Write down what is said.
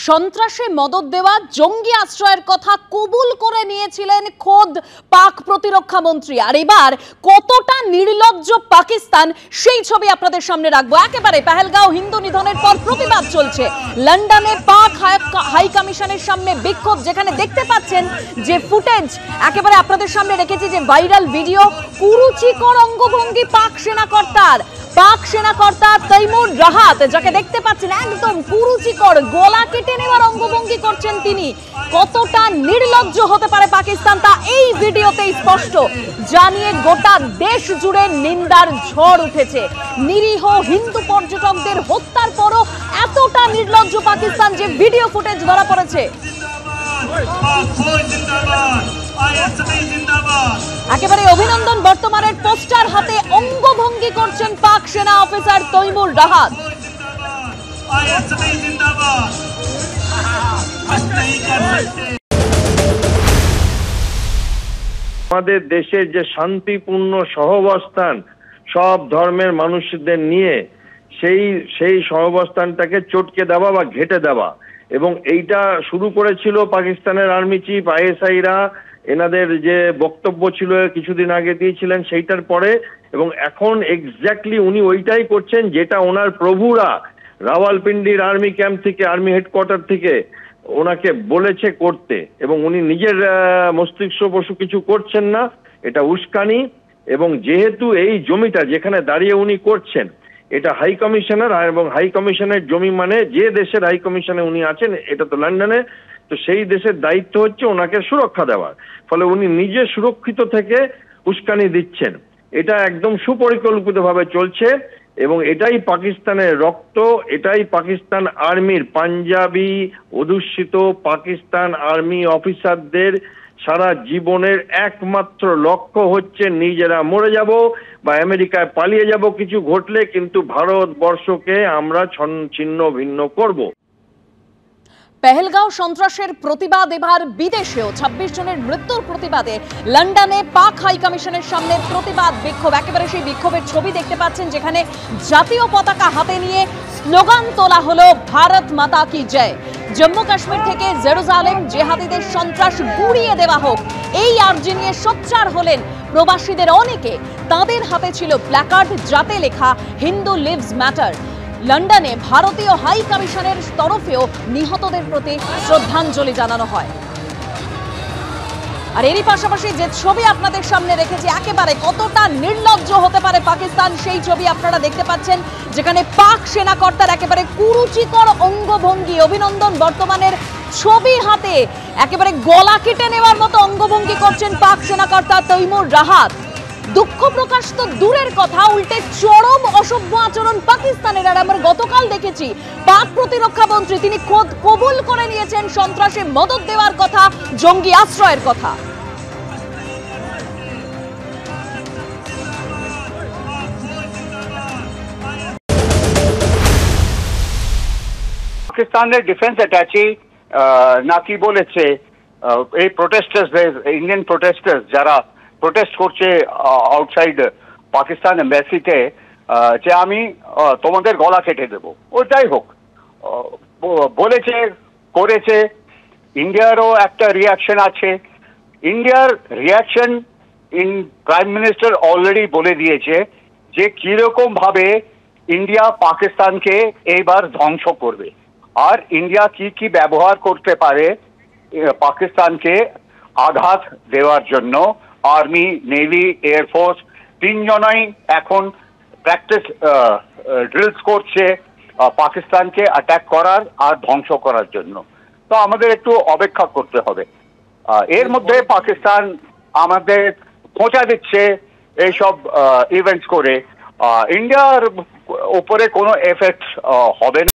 সন্ত্রাসে মদত দেওয়া জঙ্গি আশ্রয়ের কথা কবুল করে নিয়েছিলেন খোদ পাক প্রতিরক্ষা মন্ত্রী। আর এবার কতটা নির্লজ্জ পাকিস্তান সেই ছবি আপনাদের সামনে রাখবো। একেবারে পেহেলগাঁও হিন্দু নিধনের পর প্রতিবাদ চলছে। লন্ডনে পাক হাই কমিশনের সামনে বিক্ষোভ, যেখানে দেখতে পাচ্ছেন যে ফুটেজ একেবারে আপনাদের সামনে রেখেছি, যে ভাইরাল ভিডিও কুরুচিকর অঙ্গভঙ্গি পাক সেনাকর্তা তৈমুর রাহাত, যাকে দেখতে পাচ্ছেন একদম কুরুচিকর গলা কেটে নেওয়ার অঙ্গভঙ্গি করছেন তিনি। কতটা নির্লজ্জ হতে পারে পাকিস্তান তা এই ভিডিওতেই স্পষ্ট, জানিয়ে গোটা দেশ জুড়ে নিন্দার ঝড় উঠেছে। নিরীহ হিন্দু পর্যটকদের হত্যার পরও এতটা নির্লজ্জ পাকিস্তান, যে ভিডিও ফুটেজ ধরা পড়েছে। একেবারে অভিনন্দন বর্তমানের পোস্টার হাতে অঙ্গভঙ্গি করছেন পাক সেনা অফিসার তৈমুর রাহাত। আমাদের দেশের যে শান্তিপূর্ণ সহাবস্থান সব ধর্মের মানুষদের নিয়ে, সেই সহাবস্থানটাকে চটকে দেওয়া বা ঘেঁটে দেওয়া, এবং এইটা শুরু করেছিল পাকিস্তানের আর্মি চিফ আইএসআইরা। এনাদের যে বক্তব্য ছিল কিছুদিন আগে দিয়েছিলেন সেইটার পরে, এবং এখন এক্স্যাক্টলি উনি ওইটাই করছেন যেটা ওনার প্রভুরা রাওয়ালপিন্ডির আর্মি ক্যাম্প থেকে, আর্মি হেডকোয়ার্টার থেকে ওনাকে বলেছে করতে, এবং উনি নিজের মস্তিষ্ক বসু কিছু করছেন না। এটা উস্কানি। এবং যেহেতু এই জমিটা যেখানে দাঁড়িয়ে উনি করছেন এটা হাই কমিশনার, এবং হাই কমিশনের জমি মানে যে দেশের হাই কমিশনে উনি আছেন, এটা তো লন্ডনে, তো সেই দেশের দায়িত্ব হচ্ছে ওনাকে সুরক্ষা দেওয়ার। ফলে উনি নিজে সুরক্ষিত থেকে উস্কানি দিচ্ছেন। এটা একদম সুপরিকল্পিতভাবে চলছে, এবং এটাই পাকিস্তানের রক্ত, এটাই পাকিস্তান আর্মির পাঞ্জাবি অধ্যুষিত পাকিস্তান আর্মি অফিসারদের সারা জীবনের একমাত্র লক্ষ্য হচ্ছে নিজেরা মরে যাব বা আমেরিকায় পালিয়ে যাব কিছু ঘটলে, কিন্তু ভারতবর্ষকে আমরা ছিন্ন ভিন্ন করব। পেহেলগাঁও সন্ত্রাসের প্রতিবাদ এবার বিদেশেও। 26 জনের মৃত্যুর প্রতিবাদে লন্ডনে পাক হাই কমিশনের সামনে প্রতিবাদ বিক্ষোভ। একেবারে সেই বিক্ষোভের ছবি দেখতে পাচ্ছেন, যেখানে জাতীয় পতাকা হাতে নিয়ে স্লোগান তোলা হলো ভারত মাতা কি জয়। জম্মু কাশ্মীর থেকে জেরুজালেম জেহাদিদের সন্ত্রাস গুড়িয়ে দেওয়া হোক, এই আর্জি নিয়ে সোচ্চার হলেন প্রবাসীদের অনেকে। তাদের হাতে ছিল প্ল্যাকার্ড, যাতে লেখা হিন্দু লিভস ম্যাটার। লন্ডনে ভারতীয় হাই কমিশনের তরফেও নিহতদের প্রতি শ্রদ্ধাঞ্জলি জানানো হয়। আর এরই পাশাপাশি যে ছবি আপনাদের সামনে রেখেছি, একেবারে কতটা নির্লজ্জ হতে পারে পাকিস্তান সেই ছবি আপনারা দেখতে পাচ্ছেন, যেখানে পাক সেনাকর্তার একেবারে কুরুচিকর অঙ্গভঙ্গি। অভিনন্দন বর্তমানের ছবি হাতে একেবারে গলা কেটে নেওয়ার মতো অঙ্গভঙ্গি করছেন পাক সেনাকর্তা তৈমুর রাহাত। দুঃখ প্রকাশ তো দূরের কথা, উল্টে চরম অসভ্য আচরণ পাকিস্তানের। আর আমরা গতকাল দেখেছি পাক প্রতিরক্ষা মন্ত্রী তিনি খোদ কবুল করে নিয়েছেন সন্ত্রাসে মদত দেওয়ার কথা, জঙ্গি আশ্রয়ের কথা। পাকিস্তানের ডিফেন্স অ্যাটাচি নাকি বলেছে এই প্রোটেস্টার্সদের, ইন্ডিয়ান প্রোটেস্টার্স যারা প্রোটেস্ট করছে আউটসাইড পাকিস্তান এম্বাসিতে, যে আমি তোমাদের গলা কেটে দেব। ও যাই হোক, বলেছে, করেছে। ইন্ডিয়ারও একটা রিয়াকশন আছে। ইন্ডিয়ার রিয়াকশন প্রাইম মিনিস্টার অলরেডি বলে দিয়েছে যে কিরকম ভাবে ইন্ডিয়া পাকিস্তানকে এইবার ধ্বংস করবে, আর ইন্ডিয়া কি কি ব্যবহার করতে পারে পাকিস্তানকে আঘাত দেওয়ার জন্য। আর্মি, নেভি, এয়ারফোর্স তিনজনই এখন প্র্যাকটিস ড্রিলস করছে পাকিস্তানকে অ্যাটাক করার আর ধ্বংস করার জন্য। তো আমাদের একটু অপেক্ষা করতে হবে। এর মধ্যে পাকিস্তান আমাদের খোঁচা দিচ্ছে এইসব ইভেন্টস করে। ইন্ডিয়ার উপরে কোনো এফেক্ট হবে না।